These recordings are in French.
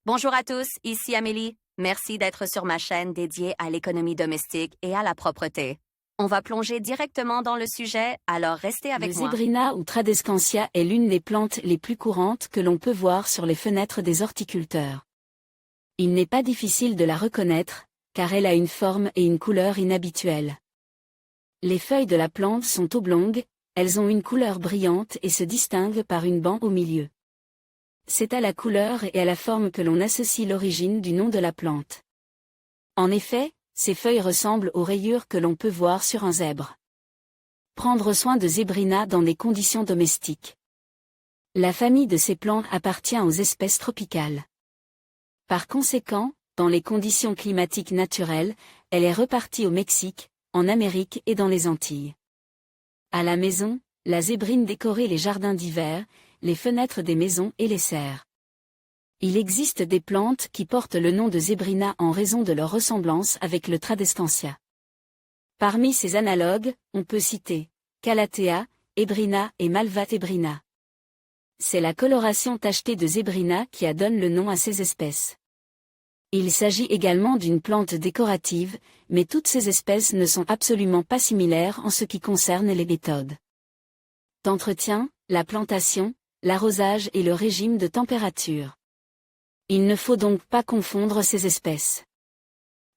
Bonjour à tous, ici Amélie. Merci d'être sur ma chaîne dédiée à l'économie domestique et à la propreté. On va plonger directement dans le sujet, alors restez Le avec moi. Zébrina ou Tradescantia est l'une des plantes les plus courantes que l'on peut voir sur les fenêtres des horticulteurs. Il n'est pas difficile de la reconnaître, car elle a une forme et une couleur inhabituelles. Les feuilles de la plante sont oblongues, elles ont une couleur brillante et se distinguent par une bande au milieu. C'est à la couleur et à la forme que l'on associe l'origine du nom de la plante. En effet, ces feuilles ressemblent aux rayures que l'on peut voir sur un zèbre. Prendre soin de Zébrina dans des conditions domestiques. La famille de ces plantes appartient aux espèces tropicales. Par conséquent, dans les conditions climatiques naturelles, elle est repartie au Mexique, en Amérique et dans les Antilles. À la maison, la zébrine décorait les jardins d'hiver, les fenêtres des maisons et les serres. Il existe des plantes qui portent le nom de Zébrina en raison de leur ressemblance avec le Tradescantia. Parmi ces analogues, on peut citer Calathea, Ébrina et Malva ébrina. C'est la coloration tachetée de Zébrina qui donne le nom à ces espèces. Il s'agit également d'une plante décorative, mais toutes ces espèces ne sont absolument pas similaires en ce qui concerne les méthodes d'entretien, la plantation, l'arrosage et le régime de température. Il ne faut donc pas confondre ces espèces.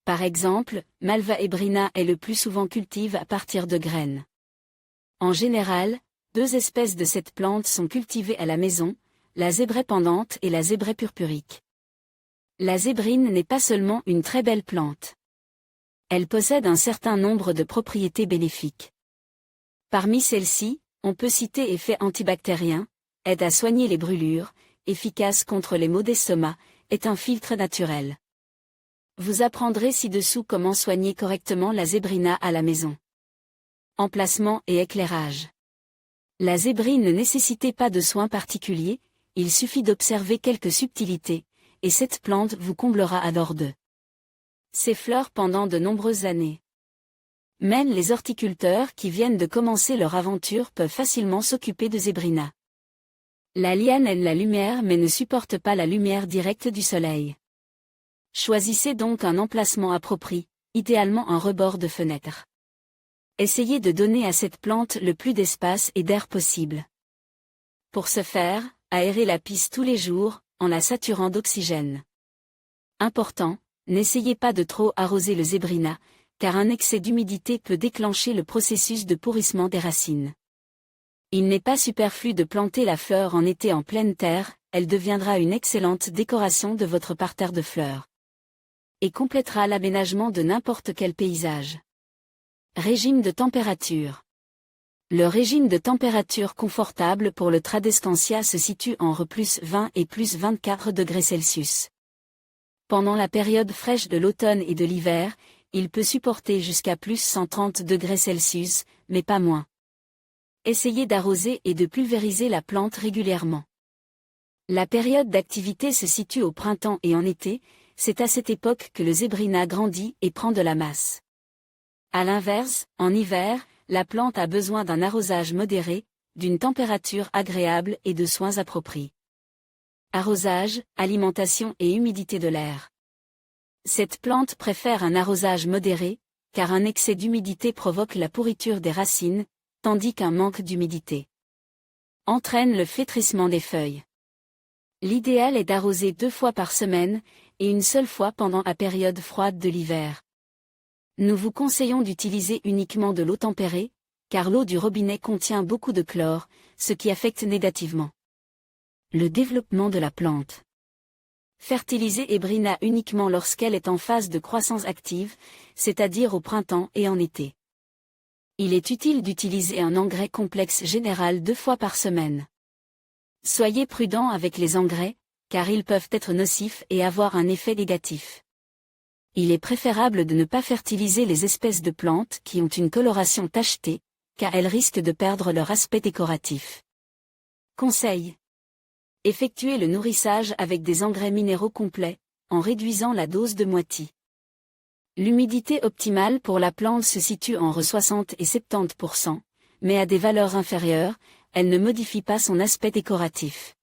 Par exemple, Malva ébrina est le plus souvent cultivée à partir de graines. En général, deux espèces de cette plante sont cultivées à la maison, la zébraie pendante et la zébraie purpurique. La zébrine n'est pas seulement une très belle plante. Elle possède un certain nombre de propriétés bénéfiques. Parmi celles-ci, on peut citer effet antibactérien, aide à soigner les brûlures, efficace contre les maux d'estomac, est un filtre naturel. Vous apprendrez ci-dessous comment soigner correctement la zébrina à la maison. Emplacement et éclairage. La zébrine ne nécessitait pas de soins particuliers, il suffit d'observer quelques subtilités, et cette plante vous comblera alors de ses fleurs pendant de nombreuses années. Même les horticulteurs qui viennent de commencer leur aventure peuvent facilement s'occuper de Zébrina. La liane aime la lumière mais ne supporte pas la lumière directe du soleil. Choisissez donc un emplacement approprié, idéalement un rebord de fenêtre. Essayez de donner à cette plante le plus d'espace et d'air possible. Pour ce faire, aérez la piste tous les jours, en la saturant d'oxygène. Important, n'essayez pas de trop arroser le Zébrina, car un excès d'humidité peut déclencher le processus de pourrissement des racines. Il n'est pas superflu de planter la fleur en été en pleine terre, elle deviendra une excellente décoration de votre parterre de fleurs. Et complétera l'aménagement de n'importe quel paysage. Régime de température. Le régime de température confortable pour le Tradescantia se situe entre +20 et +24 degrés Celsius. Pendant la période fraîche de l'automne et de l'hiver, il peut supporter jusqu'à +130 degrés Celsius, mais pas moins. Essayez d'arroser et de pulvériser la plante régulièrement. La période d'activité se situe au printemps et en été, c'est à cette époque que le Zébrina grandit et prend de la masse. À l'inverse, en hiver, la plante a besoin d'un arrosage modéré, d'une température agréable et de soins appropriés. Arrosage, alimentation et humidité de l'air. Cette plante préfère un arrosage modéré, car un excès d'humidité provoque la pourriture des racines, tandis qu'un manque d'humidité entraîne le flétrissement des feuilles. L'idéal est d'arroser 2 fois par semaine, et une seule fois pendant la période froide de l'hiver. Nous vous conseillons d'utiliser uniquement de l'eau tempérée, car l'eau du robinet contient beaucoup de chlore, ce qui affecte négativement le développement de la plante. Fertilisez Ébrina uniquement lorsqu'elle est en phase de croissance active, c'est-à-dire au printemps et en été. Il est utile d'utiliser un engrais complexe général 2 fois par semaine. Soyez prudent avec les engrais, car ils peuvent être nocifs et avoir un effet négatif. Il est préférable de ne pas fertiliser les espèces de plantes qui ont une coloration tachetée, car elles risquent de perdre leur aspect décoratif. Conseil. Effectuez le nourrissage avec des engrais minéraux complets, en réduisant la dose de moitié. L'humidité optimale pour la plante se situe entre 60 et 70%, mais à des valeurs inférieures, elle ne modifie pas son aspect décoratif.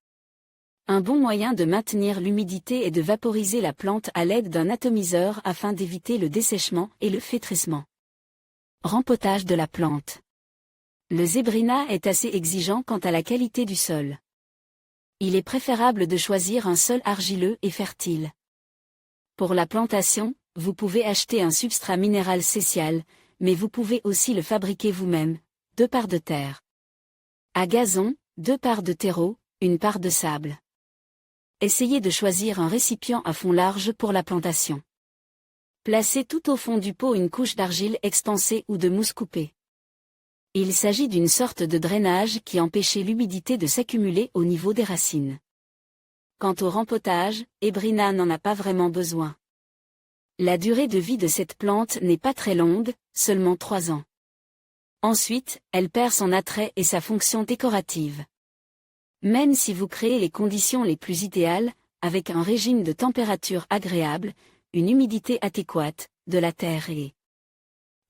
Un bon moyen de maintenir l'humidité est de vaporiser la plante à l'aide d'un atomiseur afin d'éviter le dessèchement et le flétrissement. Rempotage de la plante. Le zébrina est assez exigeant quant à la qualité du sol. Il est préférable de choisir un sol argileux et fertile. Pour la plantation, vous pouvez acheter un substrat minéral spécial, mais vous pouvez aussi le fabriquer vous-même, 2 parts de terre. À gazon, 2 parts de terreau, 1 part de sable. Essayez de choisir un récipient à fond large pour la plantation. Placez tout au fond du pot une couche d'argile expansée ou de mousse coupée. Il s'agit d'une sorte de drainage qui empêchait l'humidité de s'accumuler au niveau des racines. Quant au rempotage, Ebrina n'en a pas vraiment besoin. La durée de vie de cette plante n'est pas très longue, seulement 3 ans. Ensuite, elle perd son attrait et sa fonction décorative. Même si vous créez les conditions les plus idéales, avec un régime de température agréable, une humidité adéquate, de la terre et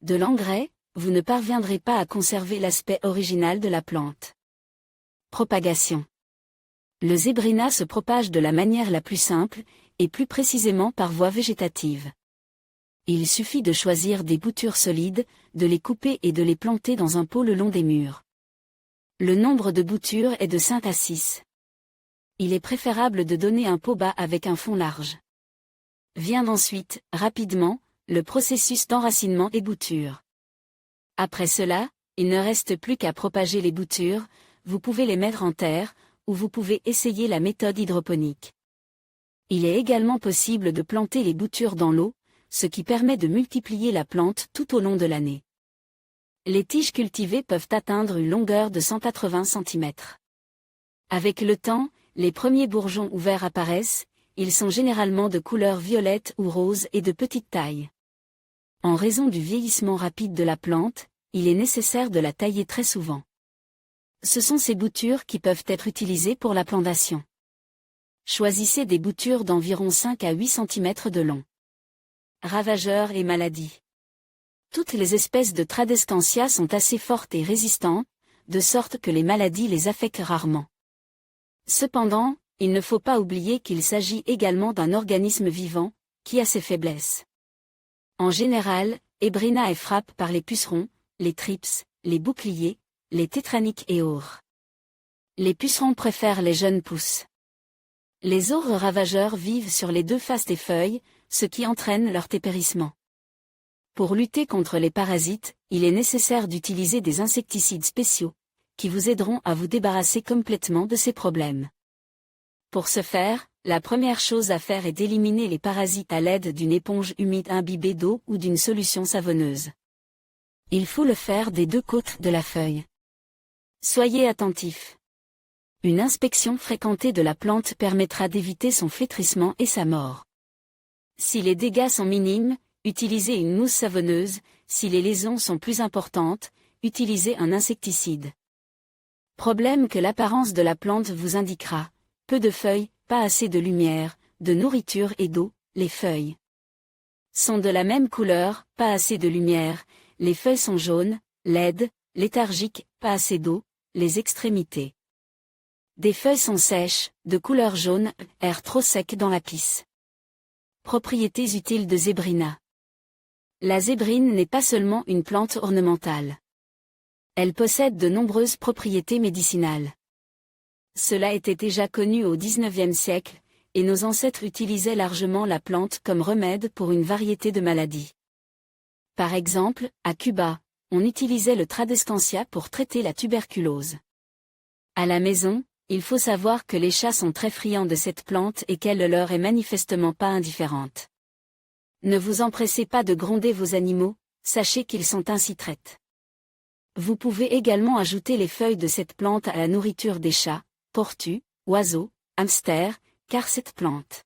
de l'engrais, vous ne parviendrez pas à conserver l'aspect original de la plante. Propagation. Le zébrina se propage de la manière la plus simple, et plus précisément par voie végétative. Il suffit de choisir des boutures solides, de les couper et de les planter dans un pot le long des murs. Le nombre de boutures est de 5 à 6. Il est préférable de donner un pot bas avec un fond large. Vient ensuite, rapidement, le processus d'enracinement des boutures. Après cela, il ne reste plus qu'à propager les boutures, vous pouvez les mettre en terre, ou vous pouvez essayer la méthode hydroponique. Il est également possible de planter les boutures dans l'eau, ce qui permet de multiplier la plante tout au long de l'année. Les tiges cultivées peuvent atteindre une longueur de 180 cm. Avec le temps, les premiers bourgeons ouverts apparaissent, ils sont généralement de couleur violette ou rose et de petite taille. En raison du vieillissement rapide de la plante, il est nécessaire de la tailler très souvent. Ce sont ces boutures qui peuvent être utilisées pour la plantation. Choisissez des boutures d'environ 5 à 8 cm de long. Ravageurs et maladies. Toutes les espèces de Tradescantia sont assez fortes et résistantes, de sorte que les maladies les affectent rarement. Cependant, il ne faut pas oublier qu'il s'agit également d'un organisme vivant, qui a ses faiblesses. En général, Ebrina est frappée par les pucerons, les thrips, les boucliers, les tétraniques et aures. Les pucerons préfèrent les jeunes pousses. Les aures ravageurs vivent sur les 2 faces des feuilles, ce qui entraîne leur dépérissement. Pour lutter contre les parasites, il est nécessaire d'utiliser des insecticides spéciaux, qui vous aideront à vous débarrasser complètement de ces problèmes. Pour ce faire, la première chose à faire est d'éliminer les parasites à l'aide d'une éponge humide imbibée d'eau ou d'une solution savonneuse. Il faut le faire des 2 côtés de la feuille. Soyez attentifs. Une inspection fréquentée de la plante permettra d'éviter son flétrissement et sa mort. Si les dégâts sont minimes, utilisez une mousse savonneuse, si les lésions sont plus importantes, utilisez un insecticide. Problème que l'apparence de la plante vous indiquera. Peu de feuilles, pas assez de lumière, de nourriture et d'eau, les feuilles sont de la même couleur, pas assez de lumière, les feuilles sont jaunes, laides, léthargiques, pas assez d'eau, les extrémités des feuilles sont sèches, de couleur jaune, air trop sec dans la pisse. Propriétés utiles de zébrina. La zébrine n'est pas seulement une plante ornementale. Elle possède de nombreuses propriétés médicinales. Cela était déjà connu au XIXe siècle, et nos ancêtres utilisaient largement la plante comme remède pour une variété de maladies. Par exemple, à Cuba, on utilisait le Tradescantia pour traiter la tuberculose. À la maison, il faut savoir que les chats sont très friands de cette plante et qu'elle leur est manifestement pas indifférente. Ne vous empressez pas de gronder vos animaux, sachez qu'ils sont ainsi traités. Vous pouvez également ajouter les feuilles de cette plante à la nourriture des chats, tortues, oiseaux, hamsters, car cette plante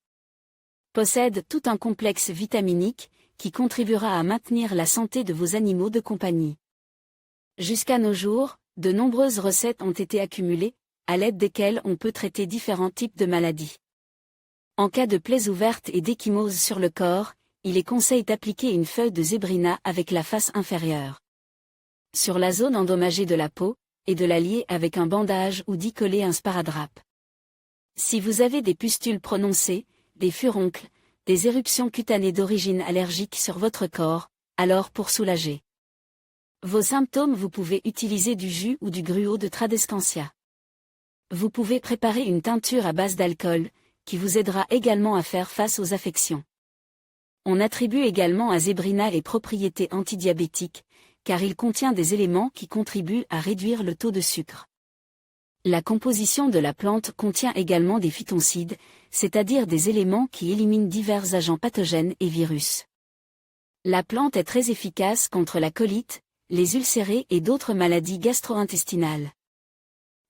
possède tout un complexe vitaminique qui contribuera à maintenir la santé de vos animaux de compagnie. Jusqu'à nos jours, de nombreuses recettes ont été accumulées, à l'aide desquelles on peut traiter différents types de maladies. En cas de plaies ouvertes et d'échymose sur le corps, il est conseillé d'appliquer une feuille de zébrina avec la face inférieure sur la zone endommagée de la peau, et de la lier avec un bandage ou d'y coller un sparadrap. Si vous avez des pustules prononcées, des furoncles, des éruptions cutanées d'origine allergique sur votre corps, alors pour soulager vos symptômes, vous pouvez utiliser du jus ou du gruau de Tradescantia. Vous pouvez préparer une teinture à base d'alcool, qui vous aidera également à faire face aux affections. On attribue également à Zébrina les propriétés antidiabétiques, car il contient des éléments qui contribuent à réduire le taux de sucre. La composition de la plante contient également des phytoncides, c'est-à-dire des éléments qui éliminent divers agents pathogènes et virus. La plante est très efficace contre la colite, les ulcérés et d'autres maladies gastro-intestinales.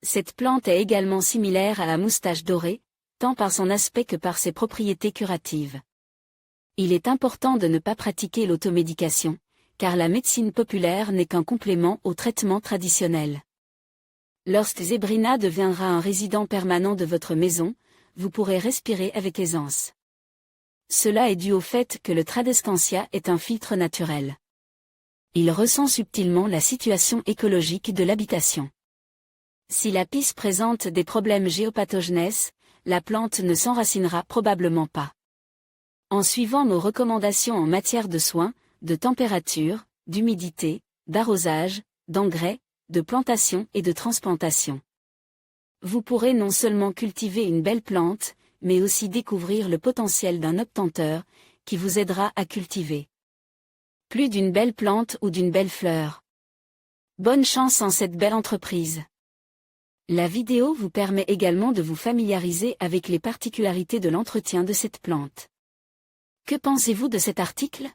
Cette plante est également similaire à la moustache dorée, tant par son aspect que par ses propriétés curatives. Il est important de ne pas pratiquer l'automédication, car la médecine populaire n'est qu'un complément au traitement traditionnel. Lorsque Zébrina deviendra un résident permanent de votre maison, vous pourrez respirer avec aisance. Cela est dû au fait que le Tradescantia est un filtre naturel. Il ressent subtilement la situation écologique de l'habitation. Si la pisse présente des problèmes géopathogènes, la plante ne s'enracinera probablement pas. En suivant nos recommandations en matière de soins, de température, d'humidité, d'arrosage, d'engrais, de plantation et de transplantation, vous pourrez non seulement cultiver une belle plante, mais aussi découvrir le potentiel d'un obtenteur, qui vous aidera à cultiver plus d'une belle plante ou d'une belle fleur. Bonne chance en cette belle entreprise. La vidéo vous permet également de vous familiariser avec les particularités de l'entretien de cette plante. Que pensez-vous de cet article ?